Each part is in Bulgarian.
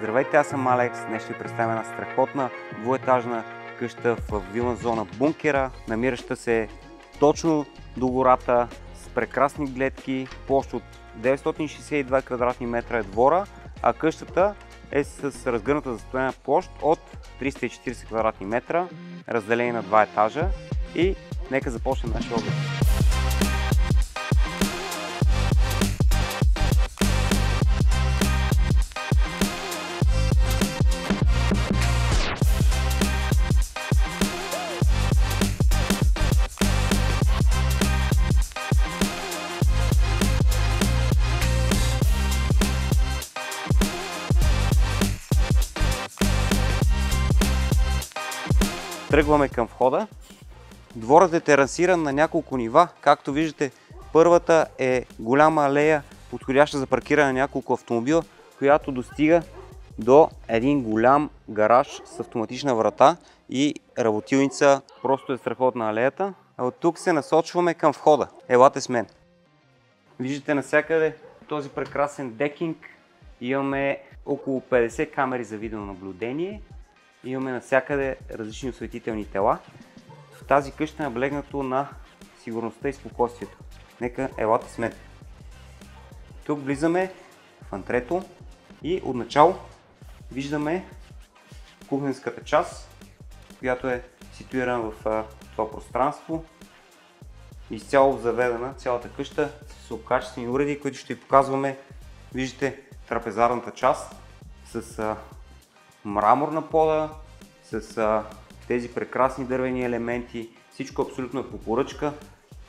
Здравейте, аз съм Алекс. Днес ще ви представя една страхотна двуетажна къща в вилна зона Бункера, намираща се точно до гората, с прекрасни гледки, площ от 962 квадратни метра е двора, а къщата е с разгърната застроена площ от 340 квадратни метра, разделени на два етажа, и нека започнем нашия оглед. Тръгваме към входа. Дворът е терасиран на няколко нива. Както виждате, първата е голяма алея, подходяща за паркиране на няколко автомобила, която достига до един голям гараж с автоматична врата и работилница. Просто е страхотна алеята. А от тук се насочваме към входа. Елате с мен. Виждате навсякъде този прекрасен декинг. Имаме около 50 камери за видеонаблюдение. Имаме навсякъде различни осветителни тела. В тази къща е наблегнато на сигурността и спокойствието. Нека елате с мен. Тук влизаме в антрето и отначало виждаме кухненската част, която е ситуирана в това пространство. Изцяло заведена цялата къща с качествени уреди, които ще ви показваме. Виждате трапезарната част с мрамор на пода, с тези прекрасни дървени елементи. Всичко абсолютно е по поръчка.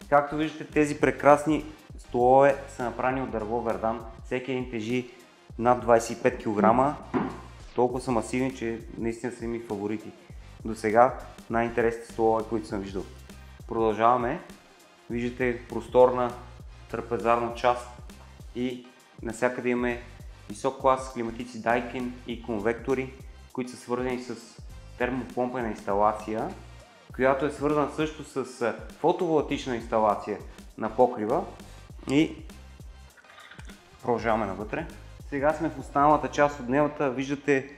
Както виждате, тези прекрасни столове са направени от дърво вердан. Всеки един тежи над 25 кг. Толкова са масивни, че наистина са ми фаворити. До сега най-интересните столове, които съм виждал. Продължаваме. Виждате просторна трапезарна част и навсякъде имаме висок клас климатици Daikin и конвектори, които са свързани с термопомпена инсталация, която е свързана също с фотоволтаична инсталация на покрива, и продължаваме навътре. Сега сме в останалата част от дневната. Виждате,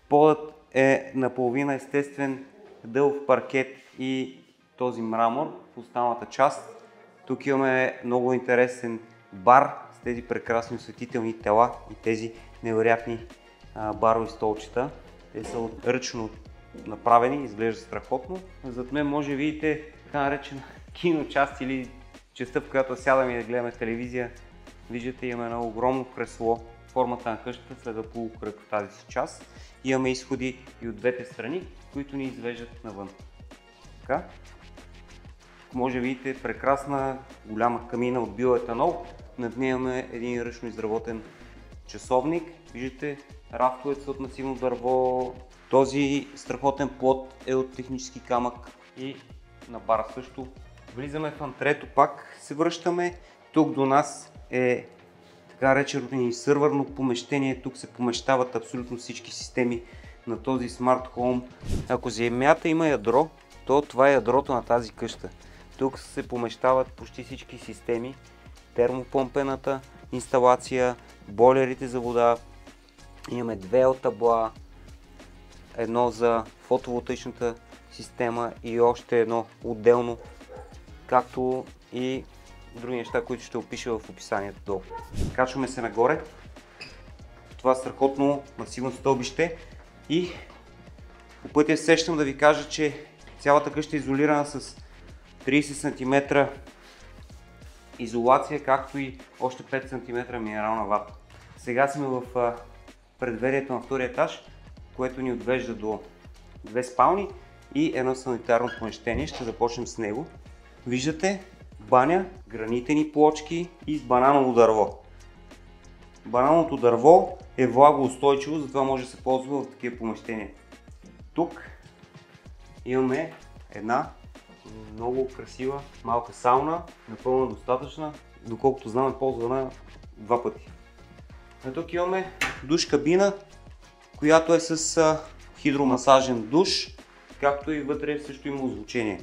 подът е наполовина естествен дълъг паркет и този мрамор в останалата част. Тук имаме много интересен бар с тези прекрасни осветителни тела и тези невероятни барови столчета. Те са ръчно направени, изглежда страхотно. Зад мен може да видите така наречена киночаст или частта, в която сядаме и да гледаме телевизия. Виждате, имаме едно огромно кресло, формата на къщата следва полукръг в тази част. Имаме изходи и от двете страни, които ни извеждат навън. Така. Може да видите прекрасна голяма камина от биоетанол. Над нея имаме един ръчно изработен часовник. Виждате, рафтовете са от масивно дърво. Този страхотен плот е от технически камък и на бара също. Влизаме в антрето, пак се връщаме. Тук до нас е така реченото сървърно помещение. Тук се помещават абсолютно всички системи на този Smart Home. Ако земята има ядро, то това е ядрото на тази къща. Тук се помещават почти всички системи, термопомпената инсталация, бойлерите за вода, имаме две табла, едно за фотоволтаичната система и още едно отделно, както и други неща, които ще опиша в описанието долу. Качваме се нагоре, това страхотно масивно стълбище, и по пътя сещам да ви кажа, че цялата къща е изолирана с 30 см изолация, както и още 5 см минерална вата. Сега сме в предверието на втория етаж, което ни отвежда до две спални и едно санитарно помещение. Ще започнем с него. Виждате баня, гранитени плочки и с бананово дърво. Банановото дърво е влагоустойчиво, затова може да се ползва в такива помещения. Тук имаме една много красива малка сауна, напълно достатъчна, доколкото знам е ползвана два пъти. А тук имаме душ кабина, която е с хидромасажен душ, както и вътре също има озвучение.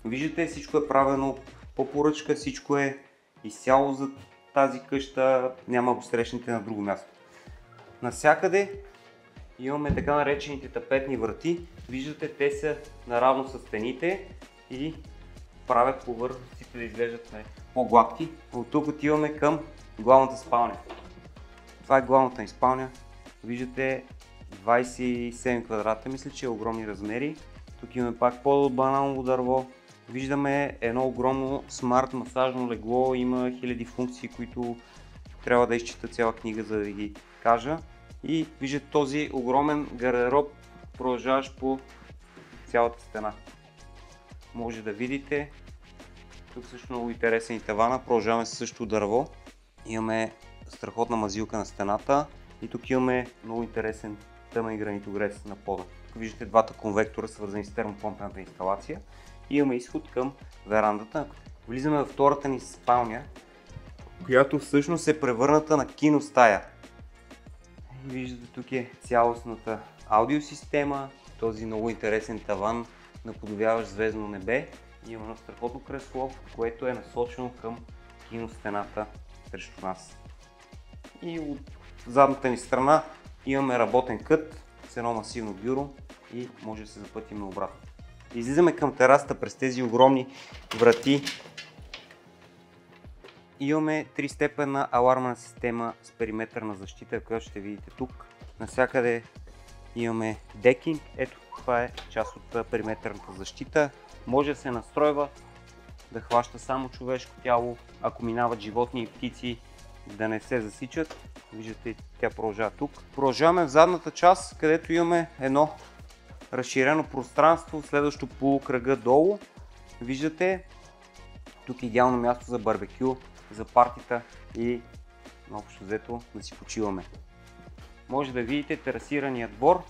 Виждате, всичко е правено по поръчка, всичко е изцяло за тази къща, няма го срещнете на друго място. Навсякъде имаме така наречените тапетни врати. Виждате, те са наравно с стените и правят повърхностите да изглеждат по-гладки. От тук отиваме към главната спалня. Това е главната ни спалня. Виждате 27 квадрата, мисля, че е огромни размери. Тук имаме пак пода от бананово дърво. Виждаме едно огромно смарт масажно легло. Има хиляди функции, които трябва да изчита цяла книга, за да ги кажа. И виждате този огромен гардероб, продължаващ по цялата стена. Може да видите. Тук също много интересен и тавана. Продължаваме с също дърво. Имаме страхотна мазилка на стената. И тук имаме много интересен тъмен гранитогрес на пода. Тук виждате двата конвектора, свързани с термопомпената инсталация. И имаме изход към верандата. Влизаме във втората ни спалня, която всъщност е превърната на киностая. Виждате, тук е цялостната аудиосистема, този много интересен таван, наподобяващ звездно небе. И имаме едно страхотно кресло, което е насочено към киностената срещу нас. И от задната ни страна имаме работен кът с едно масивно бюро и може да се запътим обратно. Излизаме към терасата през тези огромни врати. Имаме 3-степенна алармна система с периметърна защита, която ще видите тук. Навсякъде имаме декинг. Ето, това е част от периметърната защита. Може да се настройва да хваща само човешко тяло, ако минават животни и птици, да не се засичат. Виждате, тя продължава тук. Продължаваме в задната част, където имаме едно разширено пространство, следващо полукръга долу. Виждате, тук е идеално място за барбекю, за партита и общо взето да си почиваме. Може да видите терасирания двор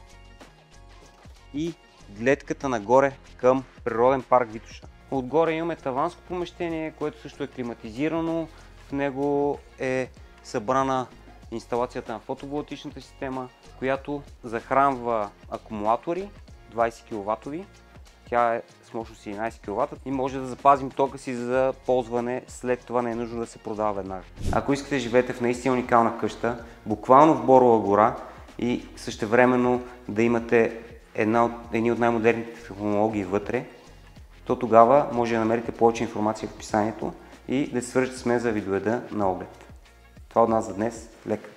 и гледката нагоре към природен парк Витоша. Отгоре имаме таванско помещение, което също е климатизирано. В него е събрана инсталацията на фотоволтаичната система, която захранва акумулатори 20 кВт. Тя е с мощност 11 кВт и може да запазим тока си за ползване, след това не е нужно да се продава веднага. Ако искате да живеете в наистина уникална къща, буквално в Борова гора и същевременно да имате едни от най-модерните технологии вътре, то тогава може да намерите повече информация в описанието и да се свържете с мен за да ви доведа на оглед. Това от нас за днес. Лека!